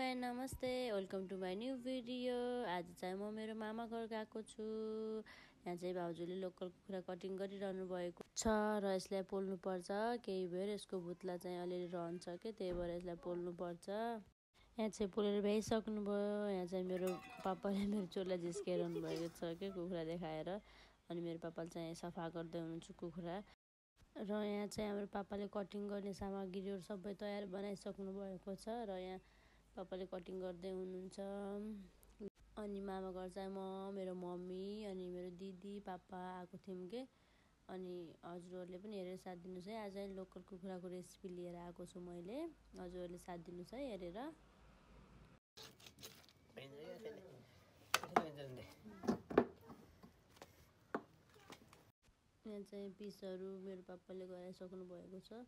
High नमस्ते welcome to my new video. आज चाहिँ म मेरो मामा घर गएको छु। यहाँ चाहिँ भाउजूले लोकल कुखुरा कटिङ गरिरहनु भएको छ र यसलाई पोल्नुपर्छ। केही बेर यसको भुत्ला चाहिँ अलिअलि रहन्छ के, त्यही भएर यसलाई पोल्नुपर्छ। यहाँ चाहिँ पोलेर भ्याइसक्नु भयो। यहाँ चाहिँ मेरो पापाले मेरो चोला जिस्काइरहनु भएको छ के कुखुरा देखाएर। अनि मेरो पापाले चाहिँ सफा गर्दै हुनुहुन्छ कुखुरा। र यहाँ चाहिँ हाम्रो पापाले कटिङ गर्ने सामग्रीहरू सबै तयार बनाइसक्नु भएको छ र यहाँ पापाले कटिङ गर्दै हुनुहुन्छ। अनि मामा घर चाहिँ म, मेरो मम्मी अनि मेरो दिदी पापा आएको थियौँ के। अनि हजुरहरूले पनि हेरेर साथ दिनुहोस् है। आज चाहिँ लोकल कुखुराको रेसिपी लिएर आएको छु मैले। हजुरहरूले साथ दिनुहोस् है हेरेर। यहाँ चाहिँ पिसहरू मेरो पापाले गराइसक्नु भएको छ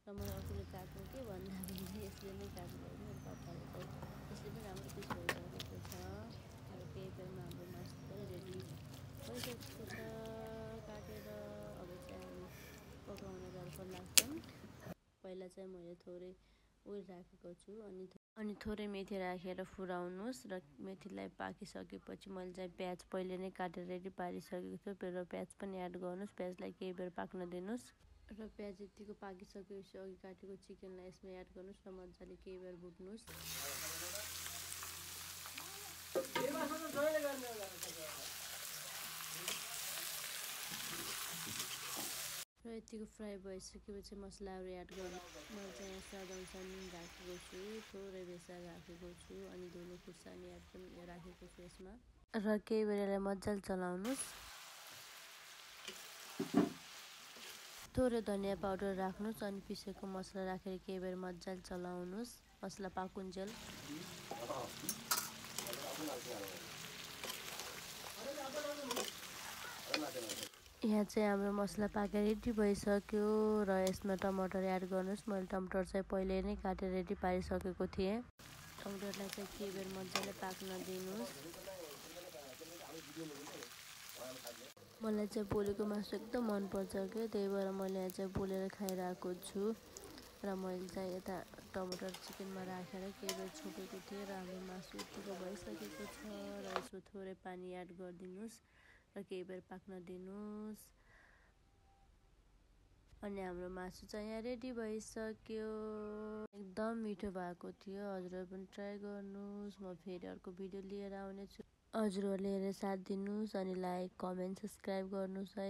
र मलाई आफूले काट्नु के भन्दा पनि यसले नै काट्नु भयो मेरो पापाले चाहिँ। यसले पनि राम्रो पिस भइसकेको छ र केही बेरमा हाम्रो मासु पनि रेडी भइसकेको छ काटेर। अब चाहिँ हामी पकाउनतर्फ लाग्छौँ। पहिला चाहिँ मैले थोरै उयो राखेको छु अनि थोरै मेथी राखेर फुराउनुहोस् र मेथीलाई पाकिसकेपछि मैले चाहिँ प्याज पहिले नै काटेर रेडी पारिसकेको छु। र प्याज पनि एड गर्नुहोस्। प्याजलाई केही बेर पाक्न दिनुहोस् र प्याज यतिको पाकिसकेपछि अघि काटेको चिकनलाई यसमा एड गर्नुहोस् र मजाले केही बेर भुट्नुहोस्। र यतिको फ्राई भइसकेपछि मसलाहरू एड गर्नु। मैले चाहिँ यहाँ स्वाद अनुसार नुन राखेको छु, थोरै बेसार राखेको छु अनि धुलो खुर्सानी एड पनि राखेको छु यसमा। र केही बेर यसलाई मजाले चलाउनुहोस्। थोरै धनियाँ पाउडर राख्नुहोस् अनि पिसेको मसला राखेर केही बेर मजाले चलाउनुहोस् मसला पाकुन्जेल। यहाँ चाहिँ हाम्रो मसला पाकेर रेडी भइसक्यो र यसमा टमाटर एड गर्नुहोस्। मैले टमाटर चाहिँ पहिले नै काटेर रेडी पारिसकेको थिएँ। टमाटरलाई चाहिँ केही बेर मजाले पाक्न दिनुहोस्। मलाई चाहिँ पोलेको मासु एकदम मनपर्छ क्या, त्यही भएर मैले यहाँ चाहिँ पोलेर खाइरहेको छु। र मैले चाहिँ यता टमाटर चिकनमा राखेर केही बेर छोपेको थिएँ र हाम्रो मासु यतिको भइसकेको छ र यसमा थोरै पानी एड गरिदिनुहोस् र केही बेर पाक्न दिनुहोस्। अनि हाम्रो मासु चाहिँ यहाँ रेडी भइसक्यो। एकदम मिठो भएको थियो। हजुरहरू पनि ट्राई गर्नुहोस्। म फेरि अर्को भिडियो लिएर आउनेछु। हजुरहरूले हेरेर साथ दिनुहोस् अनि लाइक कमेन्ट सब्सक्राइब गर्नुहोस् है।